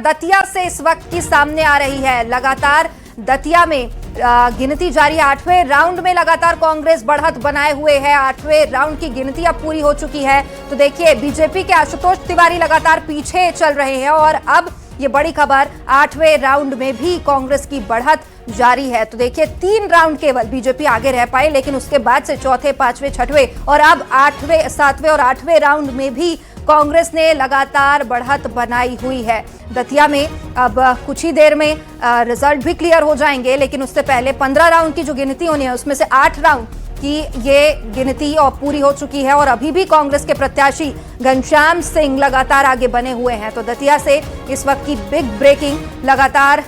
दतिया से इस वक्त की सामने आ रही है। लगातार दतिया में गिनती जारी है। 8वें राउंड में लगातार कांग्रेस बढ़त बनाए हुए है। 8वें राउंड की गिनती अब पूरी हो चुकी है। तो देखिए, बीजेपी के आशुतोष तिवारी लगातार पीछे चल रहे हैं और अब ये बड़ी खबर, 8वें राउंड में भी कांग्रेस की बढ़त जारी है। तो देखिए, 3 राउंड केवल बीजेपी आगे रह पाई, लेकिन उसके बाद से चौथे, पांचवें, छठवें और अब 8वें, 7वें और 8वें राउंड में भी कांग्रेस ने लगातार बढ़त बनाई हुई है। दतिया में अब कुछ ही देर में रिजल्ट भी क्लियर हो जाएंगे, लेकिन उससे पहले 15 राउंड की जो गिनती होनी है उसमें से 8 राउंड की ये गिनती और पूरी हो चुकी है और अभी भी कांग्रेस के प्रत्याशी घनश्याम सिंह लगातार आगे बने हुए हैं। तो दतिया से इस वक्त की बिग ब्रेकिंग लगातार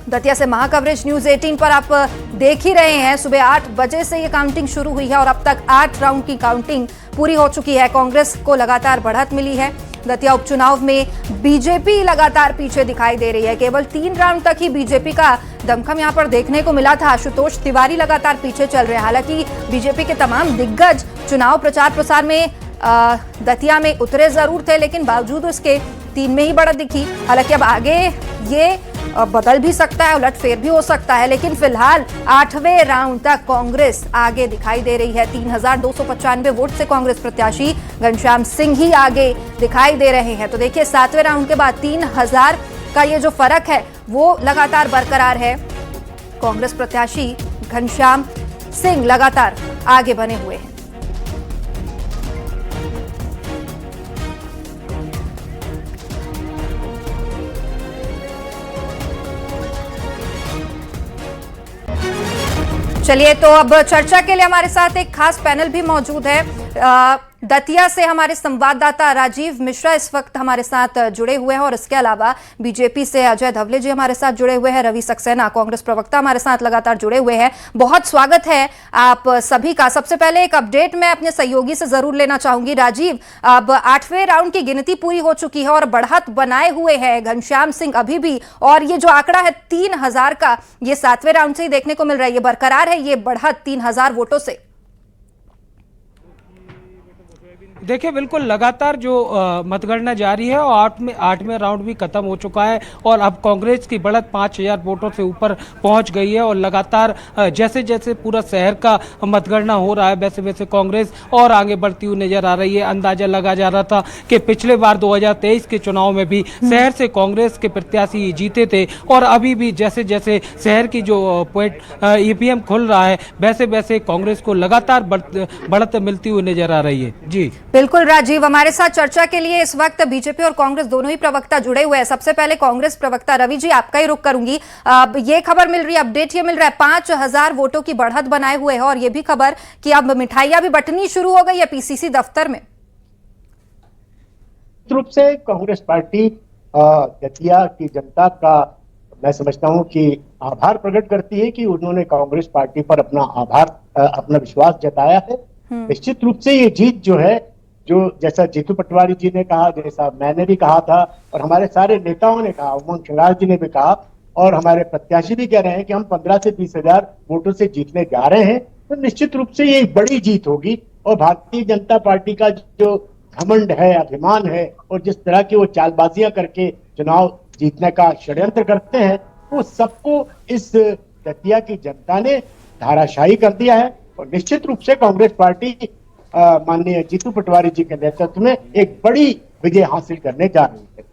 दतिया से महाकवरेज न्यूज 18 पर आप देख ही रहे हैं। सुबह 8 बजे से ये काउंटिंग शुरू हुई है और अब तक 8 राउंड की काउंटिंग पूरी हो चुकी है। कांग्रेस को लगातार बढ़त मिली है। दतिया उपचुनाव में बीजेपी लगातार पीछे दिखाई दे रही है। केवल 3 राउंड तक ही बीजेपी का दमखम यहां पर देखने को मिला था। आशुतोष तिवारी लगातार पीछे चल रहे हैं। हालांकि बीजेपी के तमाम दिग्गज चुनाव प्रचार प्रसार में दतिया में उतरे जरूर थे, लेकिन बावजूद उसके 3 में ही बढ़त दिखी। हालांकि अब आगे ये बदल भी सकता है, उलटफेर भी हो सकता है, लेकिन फिलहाल 8वें राउंड तक कांग्रेस आगे दिखाई दे रही है। 3295 वोट से कांग्रेस प्रत्याशी घनश्याम सिंह ही आगे दिखाई दे रहे हैं। तो देखिए, 7वें राउंड के बाद 3000 का ये जो फर्क है वो लगातार बरकरार है। कांग्रेस प्रत्याशी घनश्याम सिंह लगातार आगे बने हुए हैं। चलिए, तो अब चर्चा के लिए हमारे साथ एक खास पैनल भी मौजूद है। दतिया से हमारे संवाददाता राजीव मिश्रा इस वक्त हमारे साथ जुड़े हुए हैं और इसके अलावा बीजेपी से अजय धवले जी हमारे साथ जुड़े हुए हैं। रवि सक्सेना कांग्रेस प्रवक्ता हमारे साथ लगातार जुड़े हुए हैं। बहुत स्वागत है आप सभी का। सबसे पहले एक अपडेट मैं अपने सहयोगी से जरूर लेना चाहूंगी। राजीव, अब 8वें राउंड की गिनती पूरी हो चुकी है और बढ़त बनाए हुए हैं घनश्याम सिंह अभी भी, और ये जो आंकड़ा है 3000 का, ये 7वें राउंड से ही देखने को मिल रहा है। ये बरकरार है ये बढ़त 3000 वोटों से? देखिए, बिल्कुल लगातार जो मतगणना जारी है और 8वें राउंड भी खत्म हो चुका है और अब कांग्रेस की बढ़त 5000 वोटों से ऊपर पहुंच गई है और लगातार जैसे जैसे पूरा शहर का मतगणना हो रहा है वैसे वैसे कांग्रेस और आगे बढ़ती हुई नजर आ रही है। अंदाजा लगा जा रहा था कि पिछले बार 2023 के चुनाव में भी शहर से कांग्रेस के प्रत्याशी जीते थे और अभी भी जैसे जैसे शहर की जो ईवीएम खुल रहा है वैसे वैसे कांग्रेस को लगातार बढ़त मिलती हुई नजर आ रही है। जी बिल्कुल राजीव, हमारे साथ चर्चा के लिए इस वक्त बीजेपी और कांग्रेस दोनों ही प्रवक्ता जुड़े हुए हैं। सबसे पहले कांग्रेस प्रवक्ता रवि जी, आपका ही रुख करूंगी। ये खबर मिल रही है, अपडेट ये मिल रहा है 5000 वोटों की बढ़त बनाए हुए है और ये भी खबर कि अब मिठाइयां भी बंटनी शुरू हो गई है पीसीसी दफ्तर में। रूप से कांग्रेस पार्टी दतिया की जनता का मैं समझता हूं कि आभार प्रकट करती है कि उन्होंने कांग्रेस पार्टी पर अपना विश्वास जताया है। निश्चित रूप से ये जीत जो है, जो जैसा जीतू पटवारी जी ने कहा, जैसा मैंने भी कहा था और हमारे सारे नेताओं ने कहा, उमंग शंगार जी ने भी कहा और हमारे प्रत्याशी भी कह रहे हैं कि हम 15 से 20,000 वोटों से जीतने जा रहे हैं, तो निश्चित रूप से ये एक बड़ी जीत होगी। और भारतीय जनता पार्टी का जो घमंड है, अभिमान है और जिस तरह की वो चालबाजियां करके चुनाव जीतने का षड्यंत्र करते हैं, वो सबको इस दतिया की जनता ने धाराशाही कर दिया है और निश्चित रूप से कांग्रेस पार्टी माननीय जीतू पटवारी जी के नेतृत्व में एक बड़ी विजय हासिल करने जा रही है।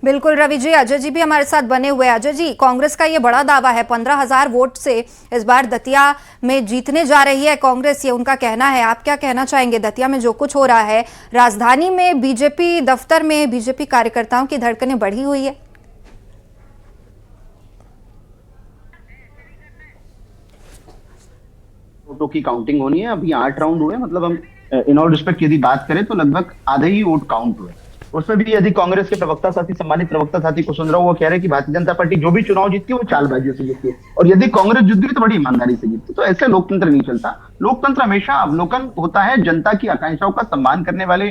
बिल्कुल रवि जी, अजय जी भी हमारे साथ बने हुए हैं। अजय जी, कांग्रेस का ये बड़ा दावा है 15000 वोट से इस बार दतिया में जीतने जा रही है कांग्रेस, ये उनका कहना है। आप क्या कहना चाहेंगे? दतिया में जो कुछ हो रहा है, राजधानी में बीजेपी दफ्तर में बीजेपी कार्यकर्ताओं की धड़कनें बढ़ी हुई है। वोटों की काउंटिंग होनी है। अभी 8 राउंड हुए, मतलब हम इन ऑल रिस्पेक्ट यदि बात करें तो लगभग आधे ही वोट काउंट हुए। उसमें भी यदि कांग्रेस के प्रवक्ता साथी, सम्मानित प्रवक्ता साथी को सुन रहा हूं, वो कह रहे हैं कि भारतीय जनता पार्टी जो भी चुनाव जीतती है वो चालबाजियों से जीतती है और यदि कांग्रेस जीतती है तो बड़ी ईमानदारी से जीतती है। तो ऐसे लोकतंत्र नहीं चलता। लोकतंत्र हमेशा अवलोकन होता है, जनता की आकांक्षाओं का सम्मान करने वाले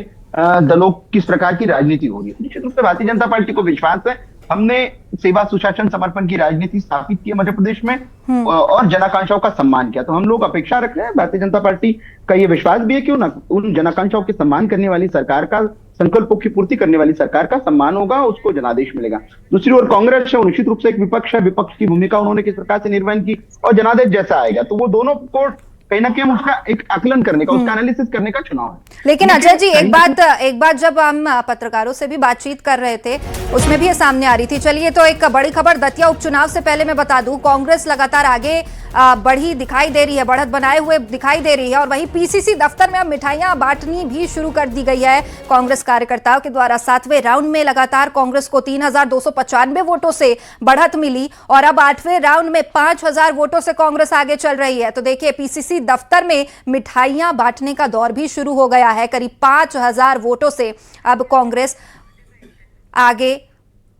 दलों किस प्रकार की राजनीति हो रही है। निश्चित रूप से भारतीय जनता पार्टी को विश्वास है हमने सेवा सुशासन समर्पण की राजनीति स्थापित की है मध्य प्रदेश में और जनाकांक्षाओं का सम्मान किया। तो हम लोग अपेक्षा रख रहे हैं, भारतीय जनता पार्टी का ये विश्वास भी है कि उन जनाकांक्षाओं के सम्मान करने वाली सरकार का, संकल्पों की पूर्ति करने वाली सरकार का सम्मान होगा, उसको जनादेश मिलेगा। दूसरी ओर कांग्रेस है, निश्चित रूप से एक विपक्ष है, विपक्ष की भूमिका उन्होंने किस प्रकार से निर्वहन की और जनादेश जैसा आएगा, तो वो दोनों को कहीं ना कहीं उसका एक आकलन करने का, उसका एनालिसिस करने का चुनाव है। लेकिन अजय जी एक बात जब हम पत्रकारों से भी बातचीत कर रहे थे उसमें भी ये सामने आ रही थी। चलिए, तो एक बड़ी खबर दतिया उपचुनाव से पहले मैं बता दूं, कांग्रेस लगातार आगे बढ़ी दिखाई दे रही है, बढ़त बनाए हुए दिखाई दे रही है और वहीं पीसीसी दफ्तर में अब मिठाइयां बांटनी भी शुरू कर दी गई है कांग्रेस कार्यकर्ताओं के द्वारा। 7वें राउंड में लगातार कांग्रेस को 3,295 वोटों से बढ़त मिली और अब 8वें राउंड में 5,000 वोटों से कांग्रेस आगे चल रही है। तो देखिए, पीसीसी दफ्तर में मिठाइयां बांटने का दौर भी शुरू हो गया है। करीब 5,000 वोटों से अब कांग्रेस आगे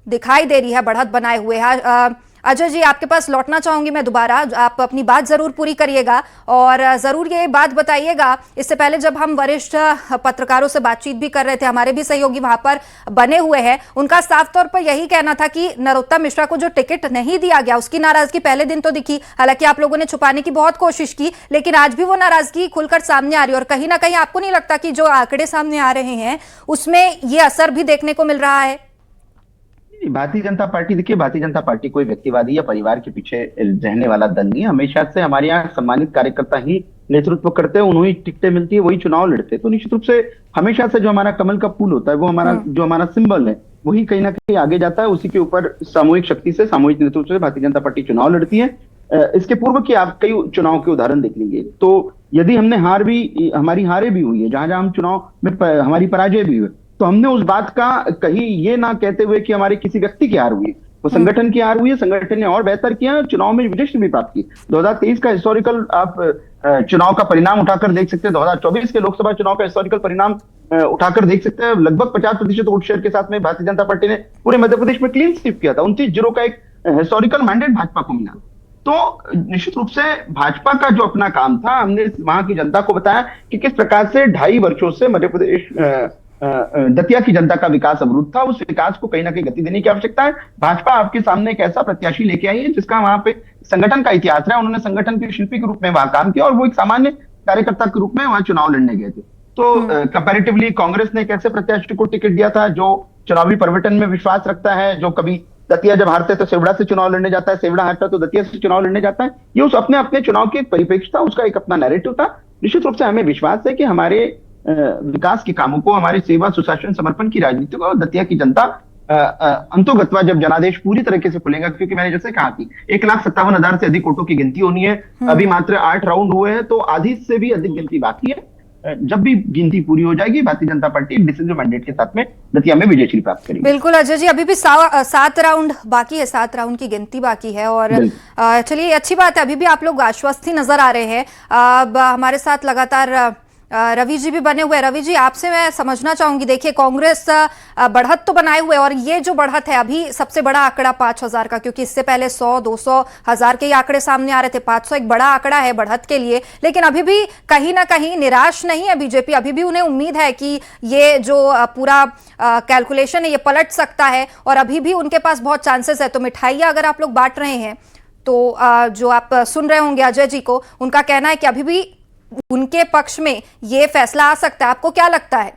दिखाई दे रही है, बढ़त बनाए हुए है। अजय जी, आपके पास लौटना चाहूंगी मैं दोबारा, आप अपनी बात जरूर पूरी करिएगा और जरूर ये बात बताइएगा। इससे पहले जब हम वरिष्ठ पत्रकारों से बातचीत भी कर रहे थे, हमारे भी सहयोगी वहां पर बने हुए हैं, उनका साफ तौर पर यही कहना था कि नरोत्तम मिश्रा को जो टिकट नहीं दिया गया उसकी नाराजगी पहले दिन तो दिखी, हालांकि आप लोगों ने छुपाने की बहुत कोशिश की, लेकिन आज भी वो नाराजगी खुलकर सामने आ रही है। और कहीं ना कहीं आपको नहीं लगता कि जो आंकड़े सामने आ रहे हैं उसमें ये असर भी देखने को मिल रहा है? भारतीय जनता पार्टी, देखिए, भारतीय जनता पार्टी कोई व्यक्तिवादी या परिवार के पीछे रहने वाला दल नहीं है। हमेशा से हमारे यहाँ सम्मानित कार्यकर्ता ही नेतृत्व करते हैं, उन्हें टिकटें मिलती है, वही चुनाव लड़ते हैं। तो निश्चित रूप से हमेशा से जो हमारा कमल का फूल होता है, वो हमारा सिंबल है, वही कहीं ना कहीं आगे जाता है। उसी के ऊपर सामूहिक शक्ति से, सामूहिक नेतृत्व से भारतीय जनता पार्टी चुनाव लड़ती है। इसके पूर्व की आप कई चुनाव के उदाहरण देख लीजिए, तो यदि हमारी हारे भी हुई है, जहां जहां हम चुनाव में हमारी पराजय भी हुई, तो हमने उस बात का कहीं ये ना कहते हुए कि हमारे किसी व्यक्ति की हार हुई है, वो संगठन की हार हुई है, संगठन ने और बेहतर किया, चुनाव में विजय भी प्राप्त की। 2023 का हिस्टोरिकल आप चुनाव का परिणाम उठाकर देख सकते हैं, 2024 के लोकसभा चुनाव का हिस्टोरिकल परिणाम उठाकर देख सकते हैं। लगभग 50% वोट शेयर के साथ में भारतीय जनता पार्टी ने पूरे मध्य प्रदेश में क्लीन स्वीप किया था, 29-0 का एक हिस्टोरिकल मैंडेट भाजपा को मिला। तो निश्चित रूप से भाजपा का जो अपना काम था, हमने वहां की जनता को बताया कि किस प्रकार से 2.5 वर्षों से मध्य प्रदेश दतिया की जनता का विकास अवरुद्ध था, उस विकास को कहीं ना कहीं गति देने की आवश्यकता है। भाजपा आपके सामने एक ऐसा प्रत्याशी लेके आई है जिसका वहां पे संगठन का इतिहास रहा, उन्होंने संगठन के शिल्पी के रूप में वहां काम किया और वो एक सामान्य कार्यकर्ता के रूप में वहां चुनाव लड़ने गए थे। तो कंपैरेटिवली कांग्रेस ने एक ऐसे प्रत्याशी को टिकट दिया था जो चुनावी परिवर्तन में विश्वास रखता है, जो कभी दतिया जब हारते तो सेवड़ा से चुनाव लड़ने जाता है, सेवड़ा हारता तो दतिया से चुनाव लड़ने जाता है। ये उस अपने चुनाव की एक परिप्रेक्ष्य था, उसका एक अपना नैरेटिव था। निश्चित रूप से हमें विश्वास है कि हमारे विकास के कामों को, हमारे सेवा सुशासन समर्पण की राजनीति को दतिया की जनता अंतोगत्वा जब जनादेश पूरी तरीके से खुलेगा, क्योंकि मैंने जैसे कहा कि 1,57,000 से अधिक वोटों की गिनती होनी है, अभी मात्र 8 राउंड हुए हैं, तो आधी से भी अधिक गिनती बाकी है। जब भी गिनती पूरी हो जाएगी, Bharatiya Janata party decision mandate के साथ में दतिया में विजयश्री प्राप्त करेगी। बिल्कुल अजय जी, अभी भी 7 राउंड बाकी है, 7 राउंड की गिनती बाकी है और चलिए अच्छी बात है, अभी भी आप लोग आश्वस्त ही नजर आ रहे हैं। अब हमारे साथ लगातार रवि जी भी बने हुए। रवि जी, आपसे मैं समझना चाहूंगी, देखिए कांग्रेस बढ़त तो बनाए हुए और ये जो बढ़त है, अभी सबसे बड़ा आंकड़ा 5,000 का, क्योंकि इससे पहले 100, 200, 1,000 के आंकड़े सामने आ रहे थे। 500 एक बड़ा आंकड़ा है बढ़त के लिए, लेकिन अभी भी कहीं ना कहीं निराश नहीं है बीजेपी। अभी भी उन्हें उम्मीद है कि ये जो पूरा कैलकुलेशन है ये पलट सकता है और अभी भी उनके पास बहुत चांसेस है। तो मिठाइयाँ अगर आप लोग बांट रहे हैं तो जो आप सुन रहे होंगे अजय जी को, उनका कहना है कि अभी भी उनके पक्ष में ये फैसला आ सकता है। आपको क्या लगता है?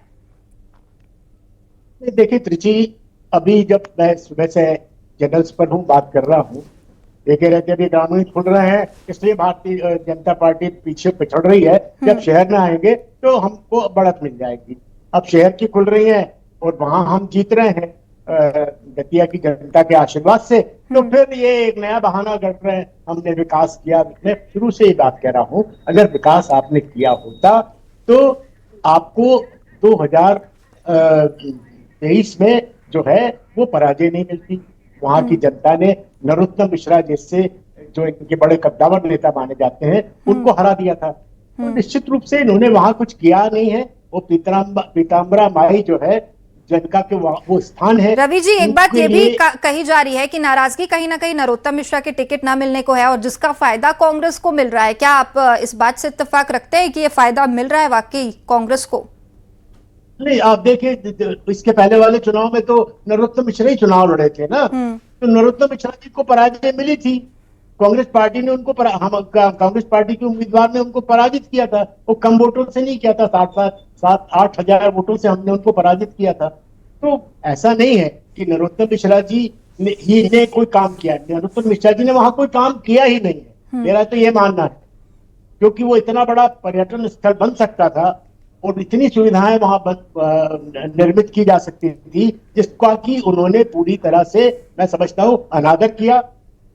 देखिए त्रिची, अभी जब मैं सुबह से चैनल्स पर हूँ, बात कर रहा हूँ, देखे रहते अभी ग्रामीण खुल रहे हैं, इसलिए भारतीय जनता पार्टी पीछे पिछड़ रही है। जब शहर में आएंगे तो हमको बढ़त मिल जाएगी। अब शहर की खुल रही है और वहां हम जीत रहे हैं दतिया की जनता के आशीर्वाद से, तो फिर ये एक नया बहाना कर रहे हैं, हमने विकास किया। मैं शुरू से ही बात कह रहा हूँ, अगर विकास आपने किया होता तो आपको 2023 में जो है वो पराजय नहीं मिलती। वहां की जनता ने नरोत्तम मिश्रा जैसे जो इनके बड़े कद्दावर नेता माने जाते हैं उनको हरा दिया था। तो निश्चित रूप से इन्होंने वहां कुछ किया नहीं है। वो पीताम्बरा माई जो है जनता के वो स्थान है। रवि जी, एक बात ये भी कही जा रही है कि नाराजगी कहीं ना कहीं नरोत्तम मिश्रा के टिकट ना मिलने को है और जिसका फायदा कांग्रेस को मिल रहा है। क्या आप इस बात से इत्तेफाक रखते हैं कि ये फायदा मिल रहा है वाकई कांग्रेस को? नहीं, आप देखिए, इसके पहले वाले चुनाव में तो नरोत्तम मिश्रा ही चुनाव लड़े थे ना, तो नरोत्तम मिश्रा जी को पराजय मिली थी। कांग्रेस पार्टी ने उनको कांग्रेस पार्टी के उम्मीदवार ने उनको पराजित किया था। वो कम वोटों से नहीं किया था, 7-8 हजार वोटों से हमने उनको पराजित किया था। तो ऐसा नहीं है कि नरोत्तम मिश्रा जी ने कोई काम किया। नरोत्तम मिश्रा जी ने वहां कोई काम किया ही नहीं है, मेरा तो ये मानना है, क्योंकि वो इतना बड़ा पर्यटन स्थल बन सकता था और इतनी सुविधाएं वहां निर्मित की जा सकती थी, जिसका कि उन्होंने पूरी तरह से, मैं समझता हूं, अनादर किया।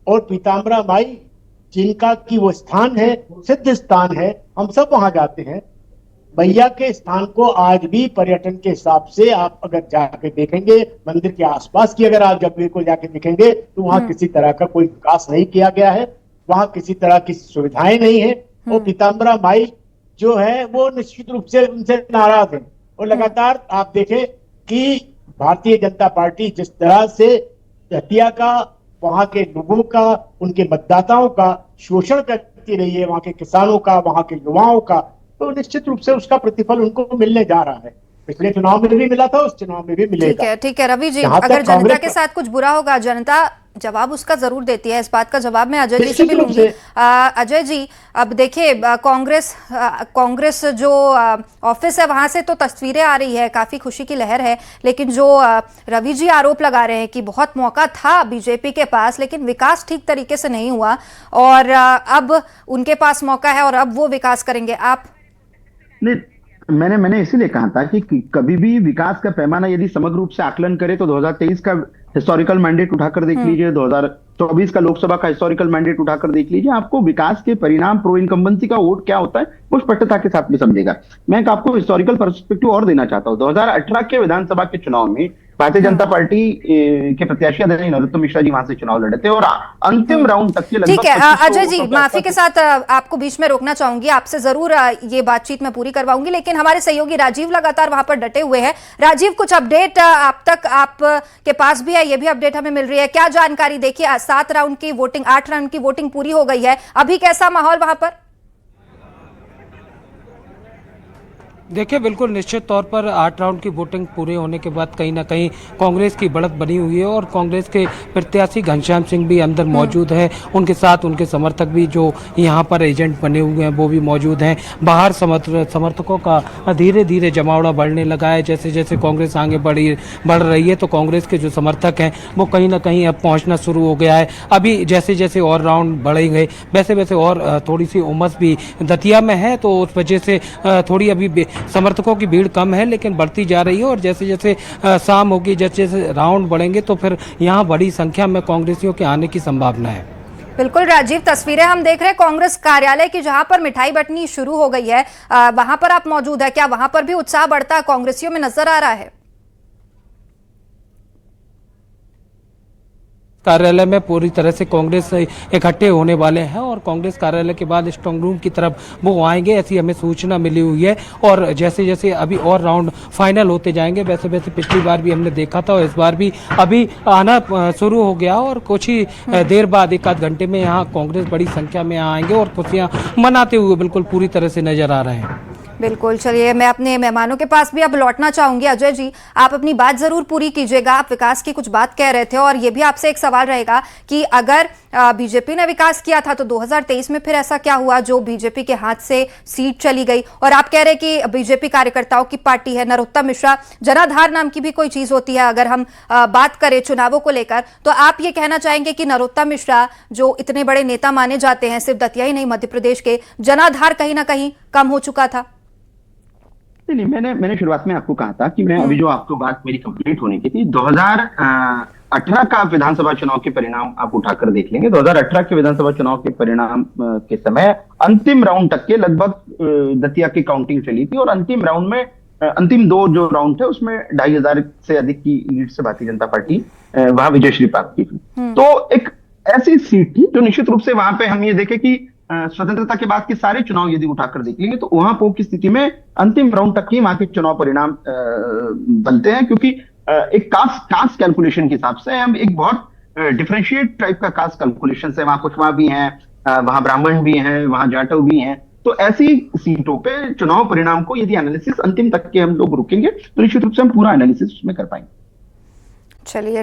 और पीताम्बरा माई, जिनका की वो स्थान है, सिद्ध स्थान है, हम सब वहां जाते हैं। मैया के स्थान को आज भी पर्यटन के हिसाब से आप अगर जाके देखेंगे, मंदिर के आसपास की अगर आप जगह को जाके देखेंगे, तो वहां किसी तरह का कोई विकास नहीं किया गया है, वहां किसी तरह की सुविधाएं नहीं है। और पीताम्बरा माई जो है वो निश्चित रूप से उनसे नाराज है। और लगातार आप देखें कि भारतीय जनता पार्टी जिस तरह से दतिया का, वहां के लोगों का, उनके मतदाताओं का शोषण करती रही है, वहां के किसानों का, वहां के युवाओं का, तो निश्चित रूप से उसका प्रतिफल उनको मिलने जा रहा है। पिछले चुनाव में भी मिला था, उस चुनाव में भी मिलेगा। ठीक है रवि जी, अगर जनता के साथ कुछ बुरा होगा, जनता जवाब उसका जरूर देती है। इस बात का जवाब मैं अजय जी से भी लूंगी। अजय जी, अब देखिए, कांग्रेस जो ऑफिस है वहां से तो तस्वीरें आ रही है, काफी खुशी की लहर है, लेकिन जो रवि जी आरोप लगा रहे हैं कि बहुत मौका था बीजेपी के पास, लेकिन विकास ठीक तरीके से नहीं हुआ, और अब उनके पास मौका है और अब वो विकास करेंगे। आप नहीं, मैंने इसीलिए कहा था कि कभी भी विकास का पैमाना यदि समग्र रूप से आकलन करे तो 2023 का हिस्टोरिकल मैंडेट उठाकर देख लीजिए, 2024 का लोकसभा का हिस्टोरिकल मैंडेट उठाकर देख लीजिए, आपको विकास के परिणाम, प्रो इनकम्बेंसी का वोट क्या होता है वो स्पष्टता के साथ में समझेगा। मैं आपको हिस्टोरिकल पर्सपेक्टिव और देना चाहता हूं। 2018 के विधानसभा के चुनाव में भारतीय जनता पार्टी के प्रत्याशी आदरणीय नरोत्तम मिश्रा जी वहां से चुनाव लड़े थे और अंतिम राउंड तक के लगभग। ठीक है अजय जी, माफी के साथ आपको बीच में रोकना चाहूंगी, आपसे जरूर ये बातचीत मैं पूरी करवाऊंगी, लेकिन हमारे सहयोगी राजीव लगातार वहां पर डटे हुए हैं। राजीव, कुछ अपडेट आप तक आपके पास भी है? ये भी अपडेट हमें मिल रही है, क्या जानकारी? देखिए, 7 राउंड की वोटिंग, 8 राउंड की वोटिंग पूरी हो गई है, अभी कैसा माहौल वहां पर? देखिए, बिल्कुल निश्चित तौर पर 8 राउंड की वोटिंग पूरे होने के बाद कहीं ना कहीं कांग्रेस की बढ़त बनी हुई है और कांग्रेस के प्रत्याशी घनश्याम सिंह भी अंदर मौजूद है, उनके साथ उनके समर्थक भी जो यहाँ पर एजेंट बने हुए हैं वो भी मौजूद हैं। बाहर समर्थकों का धीरे धीरे जमावड़ा बढ़ने लगा है। जैसे जैसे कांग्रेस आगे बढ़ रही है तो कांग्रेस के जो समर्थक हैं वो कहीं ना कहीं अब पहुँचना शुरू हो गया है। अभी जैसे जैसे और राउंड बढ़ेंगे वैसे वैसे और थोड़ी सी उमस भी दतिया में है, तो उस वजह से थोड़ी अभी समर्थकों की भीड़ कम है लेकिन बढ़ती जा रही है। और जैसे जैसे शाम होगी, जैसे जैसे राउंड बढ़ेंगे तो फिर यहाँ बड़ी संख्या में कांग्रेसियों के आने की संभावना है। बिल्कुल राजीव, तस्वीरें हम देख रहे हैं कांग्रेस कार्यालय की, जहां पर मिठाई बंटनी शुरू हो गई है, वहां पर आप मौजूद है, क्या वहां पर भी उत्साह बढ़ता कांग्रेसियों में नजर आ रहा है? कार्यालय में पूरी तरह से कांग्रेस इकट्ठे होने वाले हैं और कांग्रेस कार्यालय के बाद स्ट्रांग रूम की तरफ वो आएंगे, ऐसी हमें सूचना मिली हुई है। और जैसे जैसे अभी और राउंड फाइनल होते जाएंगे वैसे वैसे पिछली बार भी हमने देखा था और इस बार भी अभी आना शुरू हो गया और कुछ ही देर बाद, 1 आध घंटे में यहाँ कांग्रेस बड़ी संख्या में आएंगे और खुशियाँ मनाते हुए बिल्कुल पूरी तरह से नजर आ रहे हैं। बिल्कुल, चलिए मैं अपने मेहमानों के पास भी अब लौटना चाहूंगी। अजय जी, आप अपनी बात जरूर पूरी कीजिएगा, आप विकास की कुछ बात कह रहे थे और ये भी आपसे एक सवाल रहेगा कि अगर बीजेपी ने विकास किया था तो 2023 में फिर ऐसा क्या हुआ जो बीजेपी के हाथ से सीट चली गई? और आप कह रहे कि बीजेपी कार्यकर्ताओं की पार्टी है, नरोत्तम मिश्रा, जनाधार नाम की भी कोई चीज होती है अगर हम बात करें चुनावों को लेकर, तो आप ये कहना चाहेंगे कि नरोत्तम मिश्रा जो इतने बड़े नेता माने जाते हैं, सिर्फ दतिया ही नहीं मध्य प्रदेश के, जनाधार कहीं ना कहीं कम हो चुका था? नहीं, मैंने शुरुआत में आपको कहा था कि मैं अभी जो आपको बात मेरी कंप्लीट होने की थी, 2018 का विधानसभा चुनाव के परिणाम आप उठाकर देख लेंगे। 2018 के विधानसभा चुनाव के परिणाम के समय अंतिम राउंड तक के लगभग दतिया की काउंटिंग चली थी और अंतिम राउंड में, अंतिम 2 जो राउंड थे उसमें 2500 से अधिक की लीड से भारतीय जनता पार्टी वहां विजयश्री प्राप्त की थी। तो एक ऐसी सीट थी जो निश्चित रूप से वहां पे हम ये देखे कि स्वतंत्रता के बाद के सारे चुनाव यदि उठाकर देख लेंगे तो वहां पो की स्थिति में अंतिम राउंड तक ही वहां के चुनाव परिणाम बनते हैं, क्योंकि एक कास्ट कैलकुलेशन के हिसाब से हम एक बहुत डिफरेंशिएट टाइप का कास्ट कैलकुलेशन है। वहां कुशवाहा भी हैं, वहां ब्राह्मण भी हैं, वहां जाटव भी हैं, तो ऐसी सीटों पे चुनाव परिणाम को यदि एनालिसिस अंतिम तक के हम लोग रुकेंगे तो निश्चित रूप से हम पूरा एनालिसिस उसमें कर पाएंगे। चलिए।